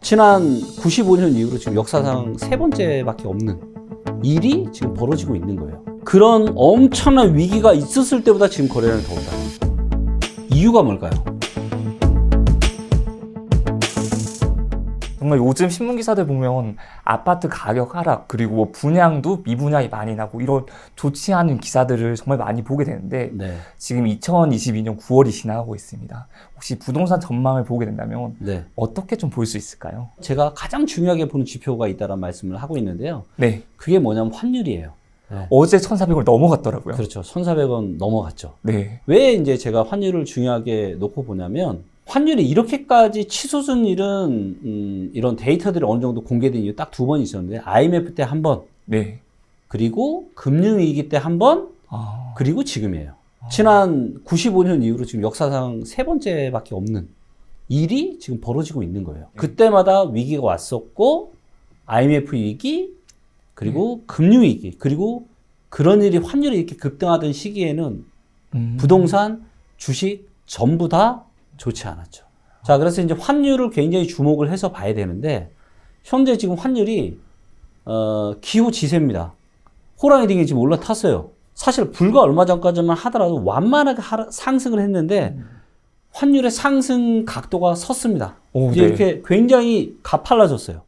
지난 95년 이후로 지금 역사상 세 번째밖에 없는 일이 지금 벌어지고 있는 거예요. 그런 엄청난 위기가 있었을 때보다 지금 거래량이 더 온다. 이유가 뭘까요? 정말 요즘 신문 기사들 보면 아파트 가격 하락, 그리고 뭐 분양도 미분양이 많이 나고 이런 좋지 않은 기사들을 정말 많이 보게 되는데 네. 지금 2022년 9월이 지나가고 있습니다. 혹시 부동산 전망을 보게 된다면 네. 어떻게 좀 볼 수 있을까요? 제가 가장 중요하게 보는 지표가 있다는 말씀을 하고 있는데요. 네. 그게 뭐냐면 환율이에요. 네. 어제 1,400을 넘어갔더라고요. 그렇죠. 1,400원 넘어갔죠. 네. 왜 이제 제가 환율을 중요하게 놓고 보냐면 환율이 이렇게까지 치솟은 일은 이런 데이터들이 어느 정도 공개된 이유 딱 두 번 있었는데 IMF 때 한 번, 네. 그리고 금융위기 때 한 번, 그리고 지금이에요. 지난 95년 이후로 지금 역사상 세 번째밖에 없는 일이 지금 벌어지고 있는 거예요. 그때마다 위기가 왔었고 IMF 위기, 그리고 금융위기, 그리고 그런 일이 환율이 이렇게 급등하던 시기에는 부동산, 주식 전부 다 좋지 않았죠. 자, 그래서 이제 환율을 굉장히 주목을 해서 봐야 되는데 현재 지금 환율이 기호지세입니다. 호랑이 등에 지금 올라탔어요. 사실 불과 얼마 전까지만 하더라도 완만하게 상승을 했는데 환율의 상승 각도가 섰습니다. 오, 이제 네. 이렇게 굉장히 가팔라졌어요.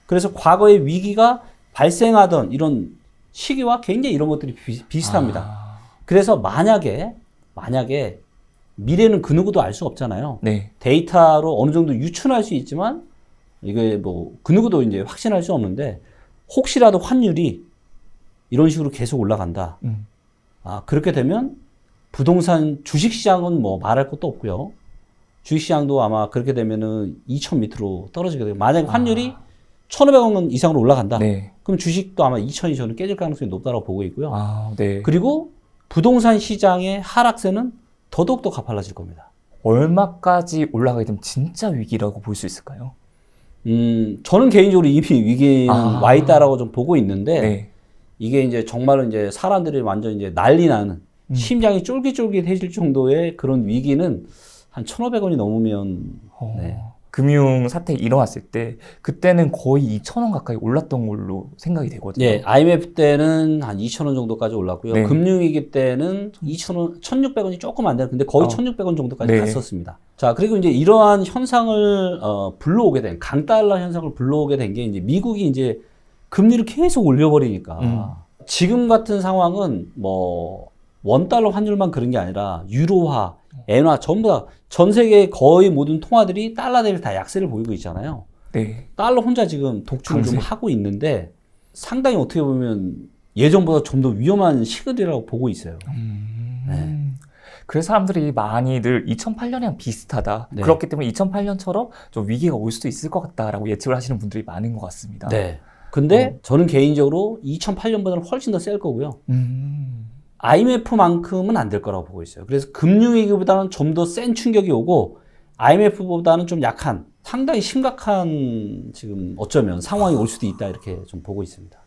그래서 과거의 위기가 발생하던 이런 시기와 굉장히 이런 것들이 비슷합니다. 그래서 만약에 미래는 그 누구도 알 수 없잖아요. 네. 데이터로 어느 정도 유추할 수 있지만 이게 뭐 그 누구도 이제 확신할 수 없는데 혹시라도 환율이 이런 식으로 계속 올라간다. 그렇게 되면 부동산 주식시장은 뭐 말할 것도 없고요. 주식시장도 아마 그렇게 되면은 2,000 밑으로 떨어지게 돼요. 만약에 환율이 1,500원 이상으로 올라간다. 네. 그럼 주식도 아마 2,000이 저는 깨질 가능성이 높다고 보고 있고요. 네. 그리고 부동산 시장의 하락세는 더더욱 더 가팔라질 겁니다. 얼마까지 올라가게 되면 진짜 위기라고 볼 수 있을까요? 저는 개인적으로 이미 위기는 와 있다라고 좀 보고 있는데, 네. 이게 이게 이제 정말로 이제 사람들이 완전 이제 난리 나는, 심장이 쫄깃쫄깃해질 정도의 그런 위기는 한 1,500원이 넘으면, 네. 금융 사태 일어났을 때 그때는 거의 2,000원 가까이 올랐던 걸로 생각이 되거든요. 네, IMF 때는 한 2,000원 정도까지 올랐고요. 네. 금융위기 때는 2,000원, 1,600원이 조금 안 되는, 근데 거의 1,600원 정도까지 네. 갔었습니다. 자, 그리고 이제 이러한 현상을 불러오게 된, 강달러 현상을 불러오게 된 게 이제 미국이 이제 금리를 계속 올려버리니까 지금 같은 상황은 뭐 원달러 환율만 그런 게 아니라 유로화, 엔화 전부 다 전 세계 거의 모든 통화들이 달러 대비 다 약세를 보이고 있잖아요. 네. 달러 혼자 지금 독주를 좀 하고 있는데 상당히 어떻게 보면 예전보다 좀 더 위험한 시그널이라고 보고 있어요. 네. 그래서 사람들이 많이들 2008년이랑 비슷하다. 네. 그렇기 때문에 2008년처럼 좀 위기가 올 수도 있을 것 같다라고 예측을 하시는 분들이 많은 것 같습니다. 네. 근데 저는 개인적으로 2008년보다는 훨씬 더 셀 거고요. IMF만큼은 안 될 거라고 보고 있어요. 그래서 금융위기보다는 좀 더 센 충격이 오고 IMF보다는 좀 약한, 상당히 심각한 지금 어쩌면 상황이 올 수도 있다 이렇게 좀 보고 있습니다.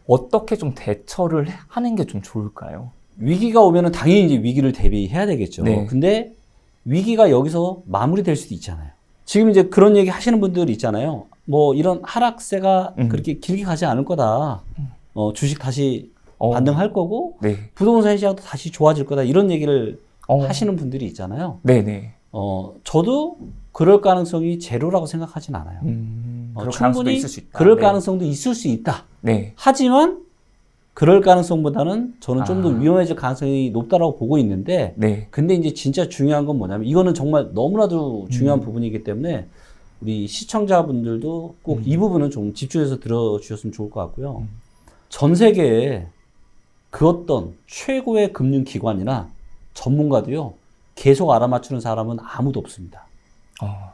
어떻게 좀 대처를 하는 게 좀 좋을까요? 위기가 오면은 당연히 이제 위기를 대비해야 되겠죠. 네. 근데 위기가 여기서 마무리될 수도 있잖아요. 지금 이제 그런 얘기 하시는 분들 있잖아요. 뭐 이런 하락세가 그렇게 길게 가지 않을 거다. 주식 다시 반등할 거고 네. 부동산 시장도 다시 좋아질 거다. 이런 얘기를 하시는 분들이 있잖아요. 네네. 저도 그럴 가능성이 제로라고 생각하진 않아요. 그럴 가능성도 충분히 있을 수 있다. 그럴 네. 가능성도 있을 수 있다. 네. 하지만 그럴 가능성보다는 저는 좀 더 위험해질 가능성이 높다라고 보고 있는데, 네. 근데 이제 진짜 중요한 건 뭐냐면 이거는 정말 너무나도 중요한 부분이기 때문에 우리 시청자분들도 꼭 이 부분은 좀 집중해서 들어주셨으면 좋을 것 같고요. 전 세계에 그 어떤 최고의 금융기관이나 전문가도요, 계속 알아맞추는 사람은 아무도 없습니다.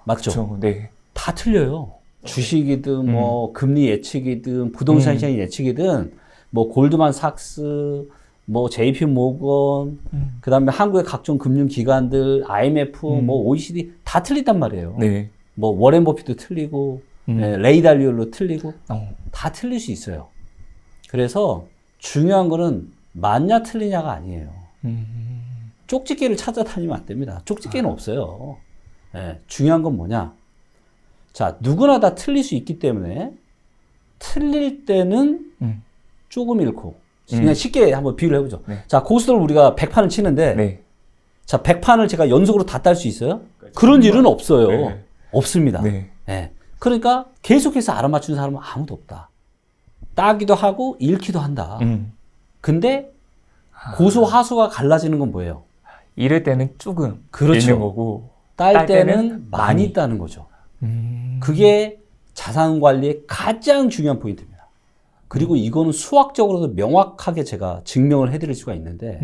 맞죠? 그렇죠. 네. 다 틀려요. 주식이든 뭐 금리 예측이든 부동산 시장 예측이든 뭐 골드만삭스, 뭐 JP 모건, 그다음에 한국의 각종 금융기관들, IMF, 뭐 OECD 다 틀리단 말이에요. 네. 뭐 워렌 버핏도 틀리고, 레이 달리올로 틀리고 다 틀릴 수 있어요. 그래서 중요한 거는 맞냐 틀리냐가 아니에요. 쪽집게를 찾아다니면 안 됩니다. 쪽집게는 없어요. 네, 중요한 건 뭐냐? 자, 누구나 다 틀릴 수 있기 때문에 틀릴 때는 조금 잃고 그냥 쉽게 한번 비유를 해보죠. 네. 자, 고수들 우리가 100판을 치는데 네. 자, 100판을 제가 연속으로 다 딸 수 있어요? 그런 일은 없어요. 네. 없습니다. 네. 네. 그러니까 계속해서 알아맞추는 사람은 아무도 없다. 따기도 하고 잃기도 한다. 근데 고수 하수가 갈라지는 건 뭐예요? 잃을 때는 조금 그렇죠. 잃는 거고 딸 때는 많이 따는 거죠. 그게 자산 관리의 가장 중요한 포인트입니다. 그리고 이거는 수학적으로도 명확하게 제가 증명을 해드릴 수가 있는데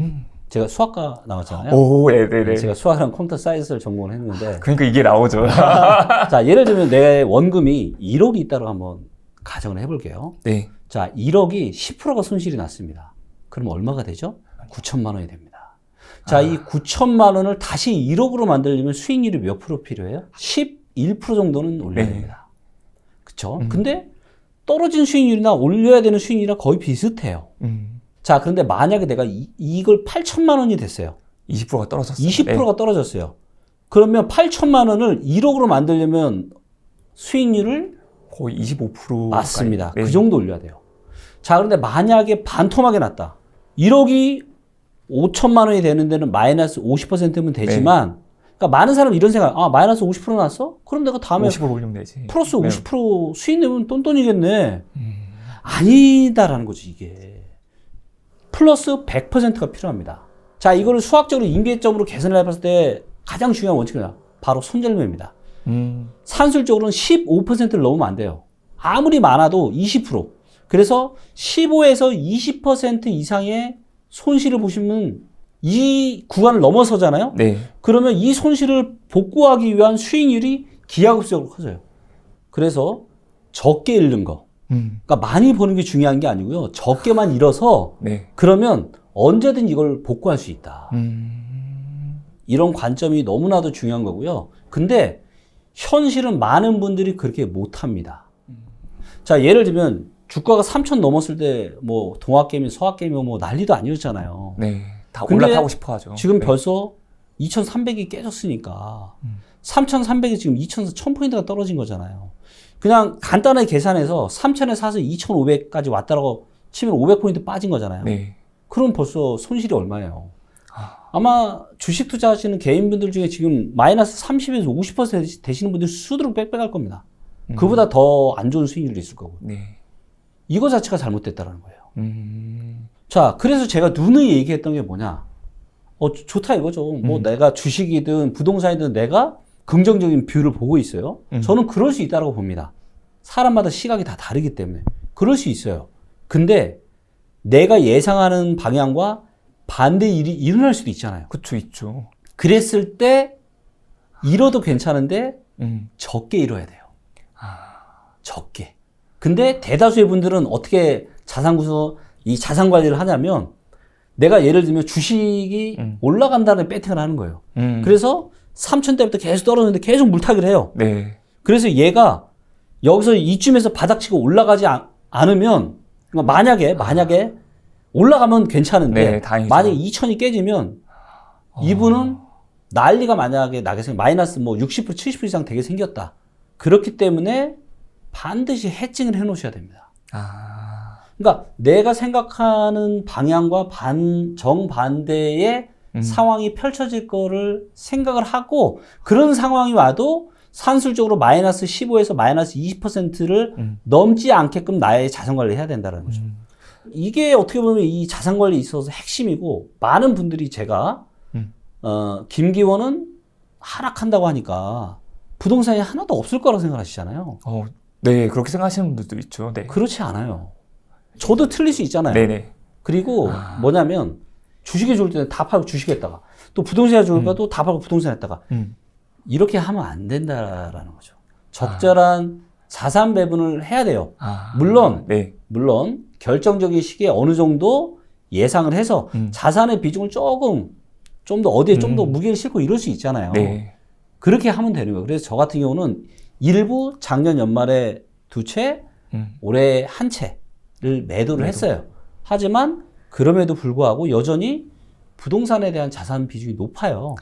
제가 수학과 나왔잖아요. 오, 네네네. 제가 수학이랑 컴퓨터 사이언스를 전공을 했는데 그러니까 이게 나오죠. 자, 예를 들면 내 원금이 1억이 있다고 한번 가정을 해볼게요. 네. 자, 1억이 10%가 손실이 났습니다. 그럼 얼마가 되죠? 9천만 원이 됩니다. 자, 이 9천만 원을 다시 1억으로 만들려면 수익률이 몇 프로 필요해요? 11% 정도는 올려야 됩니다. 그쵸? 근데 떨어진 수익률이나 올려야 되는 수익률이랑 거의 비슷해요. 자, 그런데 만약에 내가 이걸 8천만 원이 됐어요. 20%가 떨어졌어요. 20%가 떨어졌어요. 그러면 8천만 원을 1억으로 만들려면 수익률을 거의 25%. 맞습니다. 네. 그 정도 올려야 돼요. 자, 그런데 만약에 반토막이 났다. 1억이 5천만 원이 되는 데는 마이너스 50%면 되지만, 그러니까 많은 사람은 이런 생각, 아, 마이너스 50% 났어? 그럼 내가 다음에 50% 올리면 되지. 플러스 50% 수익 내면 똔똔이겠네. 아니다라는 거지, 이게. 플러스 100%가 필요합니다. 자, 이거를 수학적으로 임계점으로 계산을 해봤을 때 가장 중요한 원칙은 바로 손절매입니다. 산술적으로는 15%를 넘으면 안 돼요. 아무리 많아도 20%. 그래서 15에서 20% 이상의 손실을 보시면 이 구간을 넘어서잖아요. 네. 그러면 이 손실을 복구하기 위한 수익률이 기하급수적으로 커져요. 그래서 적게 잃는 거. 그러니까 많이 버는 게 중요한 게 아니고요. 적게만 잃어서 네. 그러면 언제든 이걸 복구할 수 있다. 이런 관점이 너무나도 중요한 거고요. 근데 현실은 많은 분들이 그렇게 못합니다. 자, 예를 들면 주가가 3천 넘었을 때 뭐 동학개미, 서학개미 뭐 난리도 아니었잖아요. 네. 다 근데 올라타고 싶어 하죠. 지금 네. 벌써 2,300이 깨졌으니까 3,300이 지금 2,100포인트가 떨어진 거잖아요. 그냥 간단하게 계산해서 3,000에 사서 2,500까지 왔다라고 치면 500포인트 빠진 거잖아요. 네. 그럼 벌써 손실이 얼마예요? 아마 주식 투자하시는 개인분들 중에 지금 마이너스 30에서 50% 되시는 분들 수두룩 빽빽할 겁니다. 그보다 더 안 좋은 수익률도 있을 거고. 네. 이거 자체가 잘못됐다는 거예요. 자, 그래서 제가 누누이 얘기했던 게 뭐냐. 좋다 이거죠. 뭐 내가 주식이든 부동산이든 내가 긍정적인 뷰를 보고 있어요. 저는 그럴 수 있다고 봅니다. 사람마다 시각이 다 다르기 때문에. 그럴 수 있어요. 근데 내가 예상하는 방향과 반대 일이 일어날 수도 있잖아요. 그쵸, 있죠. 그랬을 때 잃어도 괜찮은데 적게 잃어야 돼요. 적게. 근데 대다수의 분들은 어떻게 이 자산 관리를 하냐면 내가 예를 들면 주식이 올라간다는 배팅을 하는 거예요. 그래서 3,000대부터 계속 떨어졌는데 계속 물타기를 해요. 네. 그래서 얘가 여기서 이쯤에서 바닥치고 올라가지 않으면 만약에 올라가면 괜찮은데 네, 다행이죠. 만약에 2,000이 깨지면 이분은 난리가 만약에 나게 마이너스 뭐 60% 70% 이상 되게 생겼다. 그렇기 때문에 반드시 해칭을 해 놓으셔야 됩니다. 그러니까 내가 생각하는 방향과 정반대의 상황이 펼쳐질 거를 생각을 하고 그런 상황이 와도 산술적으로 마이너스 15에서 마이너스 20%를 넘지 않게끔 나의 자산 관리를 해야 된다는 거죠. 이게 어떻게 보면 이 자산 관리에 있어서 핵심이고 많은 분들이 제가 김기원은 하락한다고 하니까 부동산이 하나도 없을 거라고 생각하시잖아요. 네, 그렇게 생각하시는 분들도 있죠. 네. 그렇지 않아요. 저도 틀릴 수 있잖아요. 네네. 그리고 뭐냐면 주식이 좋을 때는 다 팔고 주식했다가 또 부동산이 좋을까 또 다 팔고 부동산 했다가 이렇게 하면 안 된다라는 거죠. 적절한 자산 배분을 해야 돼요. 물론 결정적인 시기에 어느 정도 예상을 해서 자산의 비중을 좀 더 어디에 좀 더 무게를 싣고 이럴 수 있잖아요. 네. 그렇게 하면 되는 거예요. 그래서 저 같은 경우는 일부 작년 연말에 2채, 올해 1채를 매도를 했어요. 하지만 그럼에도 불구하고 여전히 부동산에 대한 자산 비중이 높아요.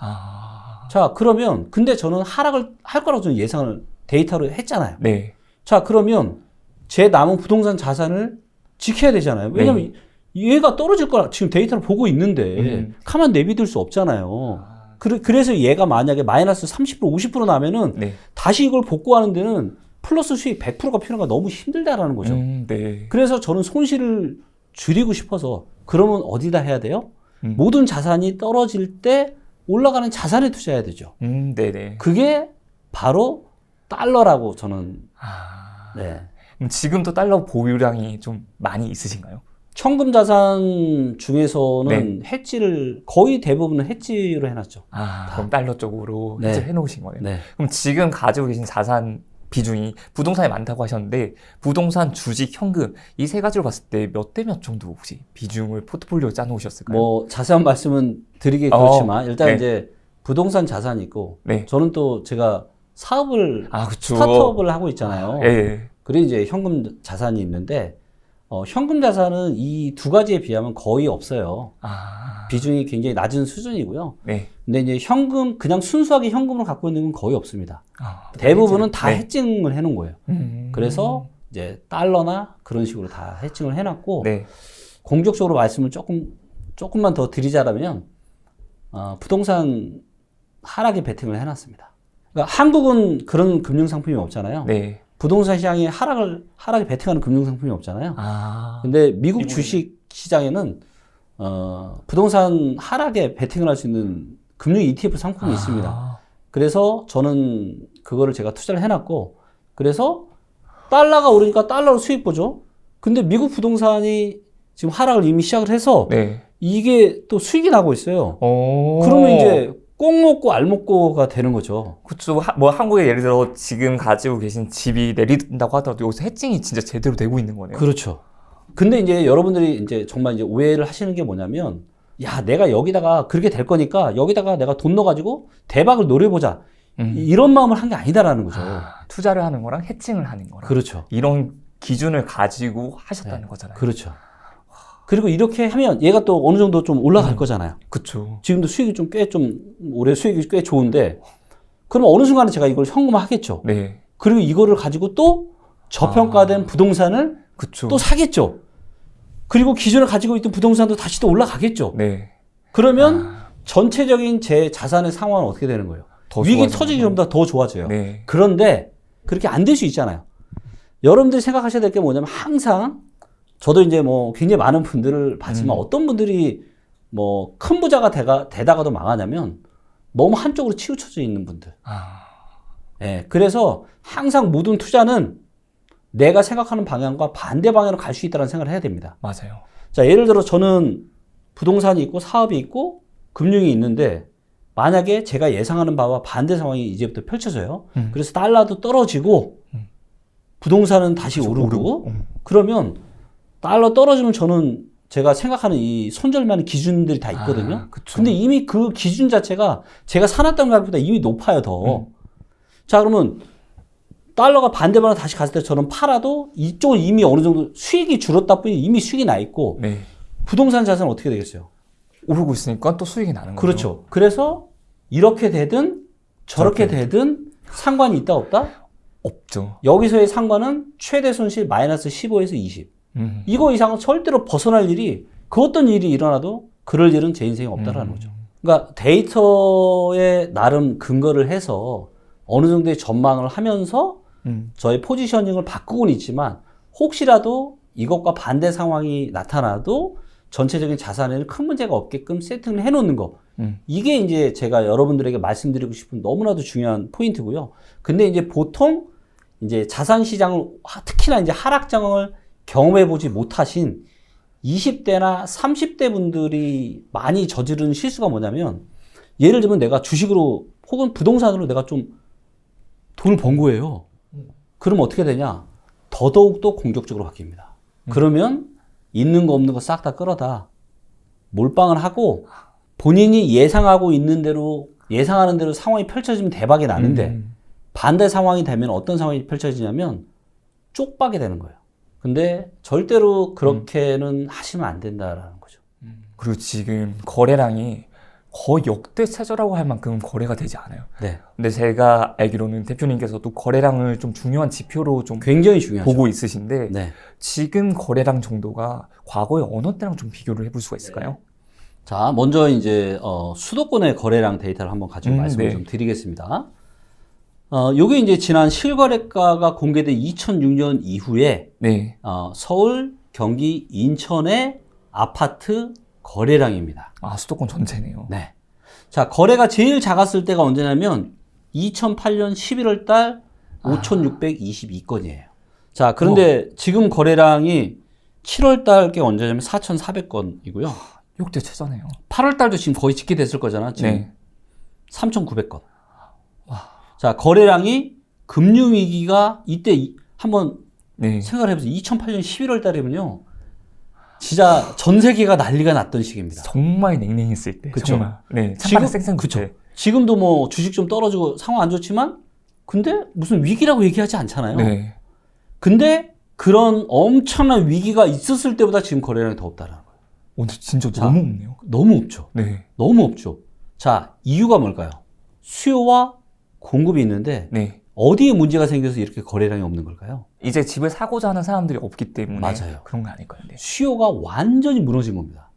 자, 그러면 근데 저는 하락을 할 거라고 저는 예상을 데이터로 했잖아요. 네. 자, 그러면 제 남은 부동산 자산을 지켜야 되잖아요. 왜냐면 얘가 떨어질 거라 지금 데이터를 보고 있는데 가만 내비둘 수 없잖아요. 그래서 얘가 만약에 마이너스 30% 50% 나면은 네. 다시 이걸 복구하는 데는 플러스 수익 100%가 필요한 거 너무 힘들다라는 거죠. 네. 그래서 저는 손실을 줄이고 싶어서 그러면 어디다 해야 돼요? 모든 자산이 떨어질 때 올라가는 자산에 투자해야 되죠. 네네. 그게 바로 달러라고 저는 네. 그럼 지금도 달러 보유량이 좀 많이 있으신가요? 현금 자산 중에서는 해지를 거의 대부분은 해지로 해놨죠. 그럼 달러 쪽으로 네. 해지를 해놓으신 거네요. 네. 그럼 지금 가지고 계신 자산 비중이 부동산이 많다고 하셨는데 부동산, 주식, 현금 이 세 가지로 봤을 때 몇 대 몇 정도 혹시 비중을 포트폴리오에 짜놓으셨을까요? 뭐 자세한 말씀은 드리기 그렇지만 일단 네. 이제 부동산 자산이 있고 네. 저는 또 제가 사업을 그쵸. 스타트업을 하고 있잖아요. 예. 그리고 이제 현금 자산이 있는데 현금 자산은 이 두 가지에 비하면 거의 없어요. 비중이 굉장히 낮은 수준이고요. 네. 근데 이제 현금 그냥 순수하게 현금으로 갖고 있는 건 거의 없습니다. 대부분은 다 네. 해칭을 해놓은 거예요. 그래서 이제 달러나 그런 식으로 다 해칭을 해놨고 네. 공격적으로 말씀을 조금만 더 드리자면 부동산 하락에 베팅을 해놨습니다. 그러니까 한국은 그런 금융 상품이 없잖아요. 네. 부동산 시장에 하락에 베팅하는 금융 상품이 없잖아요. 근데 미국 주식 시장에는 부동산 하락에 베팅을 할 수 있는 금융 ETF 상품이 있습니다. 그래서 저는 그거를 제가 투자를 해놨고, 그래서 달러가 오르니까 달러로 수익 보죠. 근데 미국 부동산이 지금 하락을 이미 시작을 해서 네. 이게 또 수익이 나고 있어요. 그러면 이제 꼭 먹고 알 먹고가 되는 거죠. 그쵸. 뭐 한국에 예를 들어 지금 가지고 계신 집이 내린다고 하더라도 여기서 해칭이 진짜 제대로 되고 있는 거네요. 그렇죠. 근데 이제 여러분들이 이제 정말 이제 오해를 하시는 게 뭐냐면, 야, 내가 여기다가 그렇게 될 거니까 여기다가 내가 돈 넣어가지고 대박을 노려보자. 이런 마음을 한 게 아니다라는 거죠. 투자를 하는 거랑 해칭을 하는 거랑. 그렇죠. 이런 기준을 가지고 하셨다는 거잖아요. 그렇죠. 그리고 이렇게 하면 얘가 또 어느 정도 좀 올라갈 거잖아요. 그쵸. 지금도 수익이 올해 수익이 꽤 좋은데, 그러면 어느 순간에 제가 이걸 현금화하겠죠. 네. 그리고 이거를 가지고 또 저평가된 부동산을 그쵸. 또 사겠죠. 그리고 기존에 가지고 있던 부동산도 다시 또 올라가겠죠. 네. 그러면 전체적인 제 자산의 상황은 어떻게 되는 거예요? 위기 터지기 전보다 더 좋아져요. 네. 그런데 그렇게 안 될 수 있잖아요. 여러분들이 생각하셔야 될 게 뭐냐면 항상 저도 이제 뭐 굉장히 많은 분들을 봤지만 어떤 분들이 뭐 큰 부자가 되다가도 망하냐면 너무 한쪽으로 치우쳐져 있는 분들. 예, 그래서 항상 모든 투자는 내가 생각하는 방향과 반대 방향으로 갈 수 있다는 생각을 해야 됩니다. 맞아요. 자, 예를 들어 저는 부동산이 있고 사업이 있고 금융이 있는데 만약에 제가 예상하는 바와 반대 상황이 이제부터 펼쳐져요. 그래서 달러도 떨어지고 부동산은 다시 오르고 그러면 달러 떨어지면 저는 제가 생각하는 이 손절만한 기준들이 다 있거든요. 근데 이미 그 기준 자체가 제가 사놨던 가격보다 이미 높아요, 더. 자, 그러면 달러가 반대 방향으로 다시 갔을 때 저는 팔아도 이쪽은 이미 어느 정도 수익이 줄었다 뿐이 이미 수익이 나 있고 네. 부동산 자산은 어떻게 되겠어요? 오르고 있으니까 또 수익이 나는 거죠. 그렇죠. 그래서 이렇게 되든 저렇게 되든 상관이 있다 없다? 없죠. 여기서의 상관은 최대 손실 마이너스 15에서 20. 이거 이상은 절대로 벗어날 일이 그 어떤 일이 일어나도 그럴 일은 제 인생에 없다라는 거죠. 그러니까 데이터에 나름 근거를 해서 어느 정도의 전망을 하면서 저의 포지셔닝을 바꾸고는 있지만 혹시라도 이것과 반대 상황이 나타나도 전체적인 자산에는 큰 문제가 없게끔 세팅을 해놓는 거. 이게 이제 제가 여러분들에게 말씀드리고 싶은 너무나도 중요한 포인트고요. 근데 이제 보통 이제 자산 시장을 특히나 이제 하락장을 경험해보지 못하신 20대나 30대 분들이 많이 저지른 실수가 뭐냐면 예를 들면 내가 주식으로 혹은 부동산으로 내가 좀 돈을 번 거예요. 그러면 어떻게 되냐? 더더욱 또 공격적으로 바뀝니다. 그러면 있는 거 없는 거 싹 다 끌어다 몰빵을 하고 본인이 예상하는 대로 상황이 펼쳐지면 대박이 나는데 반대 상황이 되면 어떤 상황이 펼쳐지냐면 쪽박이 되는 거예요. 근데 절대로 그렇게는 하시면 안 된다라는 거죠. 그리고 지금 거래량이 거의 역대 최저라고 할 만큼 거래가 되지 않아요. 네. 근데 제가 알기로는 대표님께서도 거래량을 좀 중요한 지표로 좀 굉장히 중요하죠. 보고 있으신데 네. 지금 거래량 정도가 과거의 어느 때랑 좀 비교를 해볼 수가 있을까요? 자, 먼저 이제 수도권의 거래량 데이터를 한번 가지고 말씀을 네. 좀 드리겠습니다. 요게 이제 지난 실거래가가 공개된 2006년 이후에 네. 서울, 경기, 인천의 아파트 거래량입니다. 아, 수도권 전체네요. 네. 자, 거래가 제일 작았을 때가 언제냐면 2008년 11월 달 5,622건이에요. 자, 그런데 지금 거래량이 7월 달게 언제냐면 4,400건이고요. 역대 최저네요. 8월 달도 지금 거의 찍게 됐을 거잖아. 지금 네. 3,900건. 자, 거래량이 금융위기가 이때 한번 네. 생각을 해보세요. 2008년 11월 달이면요. 진짜 전 세계가 난리가 났던 시기입니다. 정말 냉랭했을 때. 그쵸. 정말. 네. 지금- 창가를 쌩쌩 그쵸. 때. 지금도 뭐 주식 좀 떨어지고 상황 안 좋지만 근데 무슨 위기라고 얘기하지 않잖아요. 네. 근데 그런 엄청난 위기가 있었을 때보다 지금 거래량이 더 없다는 거예요. 오늘 진짜 자. 너무 없네요. 너무 없죠. 네. 너무 없죠. 자, 이유가 뭘까요? 수요와 공급이 있는데 네. 어디에 문제가 생겨서 이렇게 거래량이 없는 걸까요? 이제 집을 사고자 하는 사람들이 없기 때문에 맞아요. 그런 거 아닐까요? 네. 수요가 완전히 무너진 겁니다.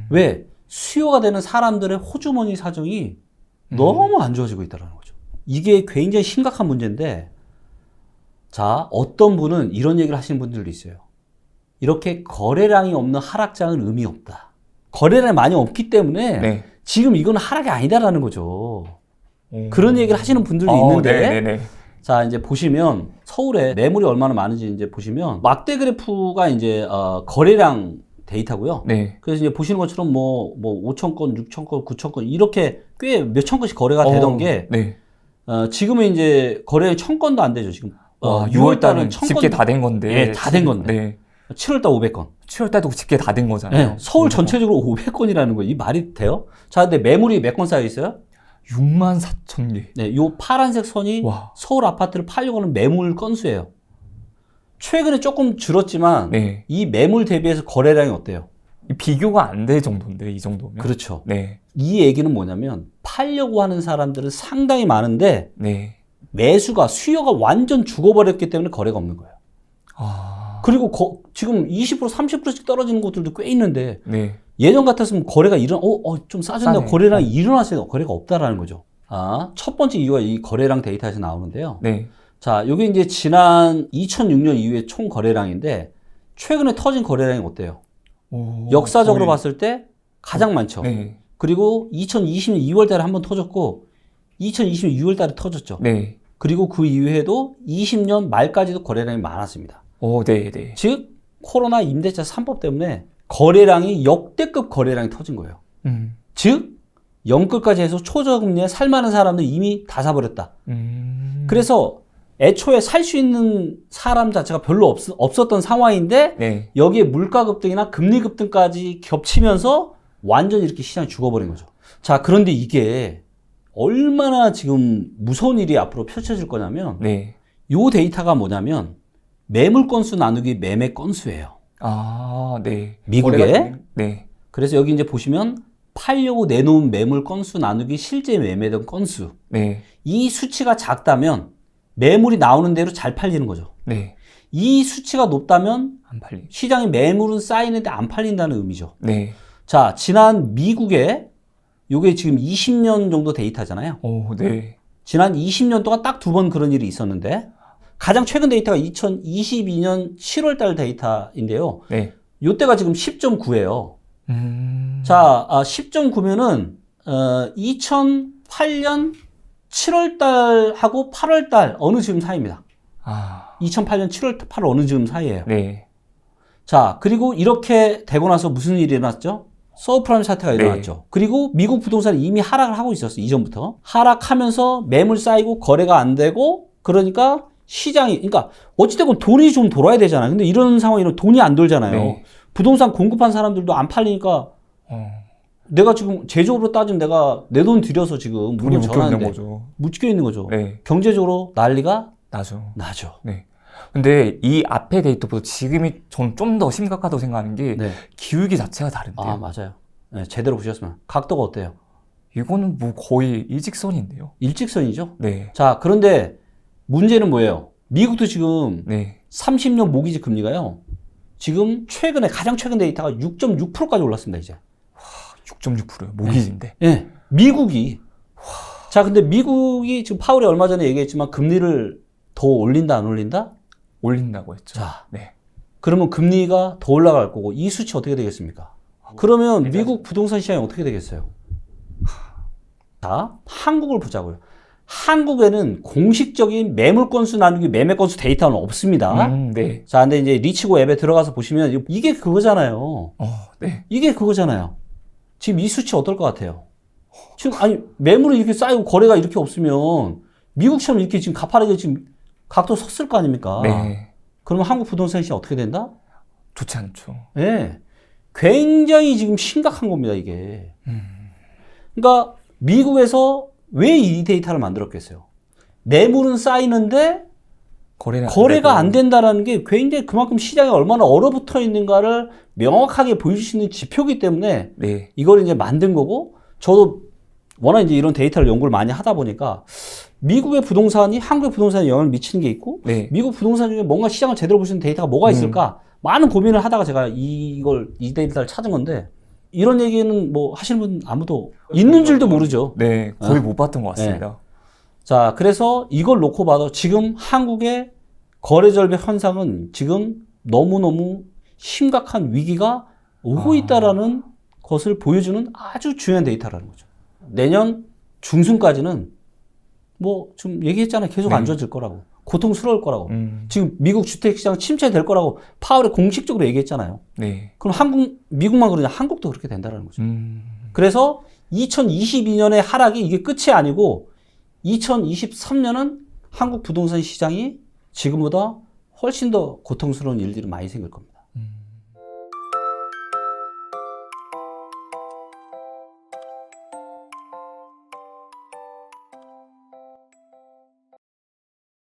왜? 수요가 되는 사람들의 호주머니 사정이 너무 안 좋아지고 있다는 거죠. 이게 굉장히 심각한 문제인데, 자, 어떤 분은 이런 얘기를 하시는 분들도 있어요. 이렇게 거래량이 없는 하락장은 의미 없다. 거래량이 많이 없기 때문에 네. 지금 이건 하락이 아니다라는 거죠. 오. 그런 얘기를 하시는 분들도 있는데, 네네네. 자, 이제 보시면 서울에 매물이 얼마나 많은지 이제 보시면 막대 그래프가 이제 거래량 데이터고요. 네. 그래서 이제 보시는 것처럼 뭐 5천 건, 6천 건, 9천 건 이렇게 꽤 몇천 건씩 거래가 되던 게 네. 지금은 이제 거래량이 1,000건도 안 되죠. 지금 와, 6월 6월 달은 달은 집계 다 된 건데. 예, 다된 건데. 네. 7월 달 500건. 7월 달도 집계 다 된 거잖아요. 네, 서울 전체적으로 500건이라는 거예요. 이 말이 돼요? 자, 근데 매물이 몇 건 쌓여 있어요? 64,000개. 네, 요 파란색 선이 와. 서울 아파트를 팔려고 하는 매물 건수예요. 최근에 조금 줄었지만 네. 이 매물 대비해서 거래량이 어때요? 이 비교가 안 될 정도인데 이 정도면. 그렇죠. 네. 이 얘기는 뭐냐면 팔려고 하는 사람들은 상당히 많은데 네. 매수가 수요가 완전 죽어버렸기 때문에 거래가 없는 거예요. 아. 그리고 지금 20% 30%씩 떨어지는 곳들도 꽤 있는데 네. 예전 같았으면 거래가 좀 싸졌나 싸네. 거래량이 일어났어요. 거래가 없다라는 거죠. 첫 번째 이유가 이 거래량 데이터에서 나오는데요. 네. 자, 요게 이제 지난 2006년 이후의 총 거래량인데 최근에 터진 거래량이 어때요? 오, 역사적으로 거의- 봤을 때 가장 많죠. 네. 그리고 2020년 2월 달에 한번 터졌고 2020년 6월 달에 터졌죠. 네. 그리고 그 이후에도 20년 말까지도 거래량이 많았습니다. 오, 네, 네. 즉 코로나 임대차 3법 때문에 거래량이 역대급 거래량이 터진 거예요. 즉 영끌까지 해서 초저금리에 살만한 사람들 이미 다 사버렸다. 그래서 애초에 살 수 있는 사람 자체가 별로 없었던 상황인데 네. 여기에 물가 급등이나 금리 급등까지 겹치면서 완전히 이렇게 시장이 죽어버린 거죠. 자, 그런데 이게 얼마나 지금 무서운 일이 앞으로 펼쳐질 거냐면 네. 요 데이터가 뭐냐면 매물 건수 나누기 매매 건수예요. 아, 네. 미국에? 거래가- 네. 그래서 여기 이제 보시면 팔려고 내놓은 매물 건수 나누기 실제 매매된 건수. 네. 이 수치가 작다면 매물이 나오는 대로 잘 팔리는 거죠. 네. 이 수치가 높다면 안 팔리. 시장에 매물은 쌓이는데 안 팔린다는 의미죠. 네. 자, 지난 미국에 요게 지금 20년 정도 데이터잖아요. 오, 네. 지난 20년 동안 딱 두 번 그런 일이 있었는데 가장 최근 데이터가 2022년 7월 달 데이터인데요. 네. 요때가 지금 10.9예요. 음. 자, 10.9면은 2008년 7월 달하고 8월 달 어느 즈음 사이입니다. 아. 2008년 7월 8월 어느 즈음 사이예요. 네. 자, 그리고 이렇게 되고 나서 무슨 일이 일어났죠? 서브프라임 사태가 네. 일어났죠. 그리고 미국 부동산이 이미 하락을 하고 있었어요. 이전부터. 하락하면서 매물 쌓이고 거래가 안 되고 그러니까 시장이 그러니까 어찌됐건 돈이 좀 돌아야 되잖아요. 근데 이런 상황이면 돈이 안 돌잖아요. 네. 부동산 공급한 사람들도 안 팔리니까 내가 지금 제조업으로 따지면 내가 내 돈 들여서 지금 돈이 물건 묶여 있는 전하는데 거죠. 묶여 있는 거죠. 네. 경제적으로 난리가 나죠. 나죠. 네. 근데 이 앞에 데이터보다 지금이 전 좀 더 심각하다고 생각하는 게 네. 기울기 자체가 다른데요. 아, 맞아요. 네, 제대로 보셨으면 각도가 어때요? 이거는 뭐 거의 일직선인데요. 일직선이죠. 네. 자, 그런데 문제는 뭐예요? 미국도 지금 네. 30년 모기지 금리가요. 지금 가장 최근 데이터가 6.6%까지 올랐습니다, 이제. 6.6%요. 모기지인데. 예. 미국이. 자, 근데 미국이 지금 파월이 얼마 전에 얘기했지만 금리를 더 올린다, 안 올린다? 올린다고 했죠. 자, 네. 그러면 금리가 더 올라갈 거고 이 수치 어떻게 되겠습니까? 그러면 미국 부동산 시장이 어떻게 되겠어요? 자, 한국을 보자고요. 한국에는 공식적인 매물 건수 나누기 매매 건수 데이터는 없습니다. 네. 자, 근데 이제 리치고 앱에 들어가서 보시면 이게 그거잖아요. 네. 이게 그거잖아요. 지금 이 수치 어떨 것 같아요? 지금 아니 매물이 이렇게 쌓이고 거래가 이렇게 없으면 미국처럼 이렇게 지금 가파르게 지금 각도 섰을 거 아닙니까? 네. 그러면 한국 부동산 시장 어떻게 된다? 좋지 않죠. 예. 굉장히 지금 심각한 겁니다, 이게. 그러니까 미국에서 왜 이 데이터를 만들었겠어요? 매물은 쌓이는데 거래가 안 된다라는 게 굉장히 그만큼 시장에 얼마나 얼어붙어 있는가를 명확하게 보여줄 수 있는 지표이기 때문에 네. 이걸 이제 만든 거고, 저도 워낙 이제 이런 데이터를 연구를 많이 하다 보니까 미국의 부동산이 한국의 부동산에 영향을 미치는 게 있고, 네. 미국 부동산 중에 뭔가 시장을 제대로 볼 수 있는 데이터가 뭐가 있을까? 많은 고민을 하다가 제가 이 데이터를 찾은 건데, 이런 얘기는 뭐 하시는 분 아무도 있는 줄도 모르죠. 네. 거의 못 봤던 것 같습니다. 자, 그래서 이걸 놓고 봐도 지금 한국의 거래절벽 현상은 지금 너무너무 심각한 위기가 오고 있다라는 것을 보여주는 아주 중요한 데이터라는 거죠. 내년 중순까지는 뭐 좀 얘기했잖아요. 계속 안 좋아질 거라고. 고통스러울 거라고. 지금 미국 주택시장 침체될 거라고 파월이 공식적으로 얘기했잖아요. 네. 그럼 미국만 그러냐? 한국도 그렇게 된다는 거죠. 그래서 2022년의 하락이 이게 끝이 아니고 2023년은 한국 부동산 시장이 지금보다 훨씬 더 고통스러운 일들이 많이 생길 겁니다.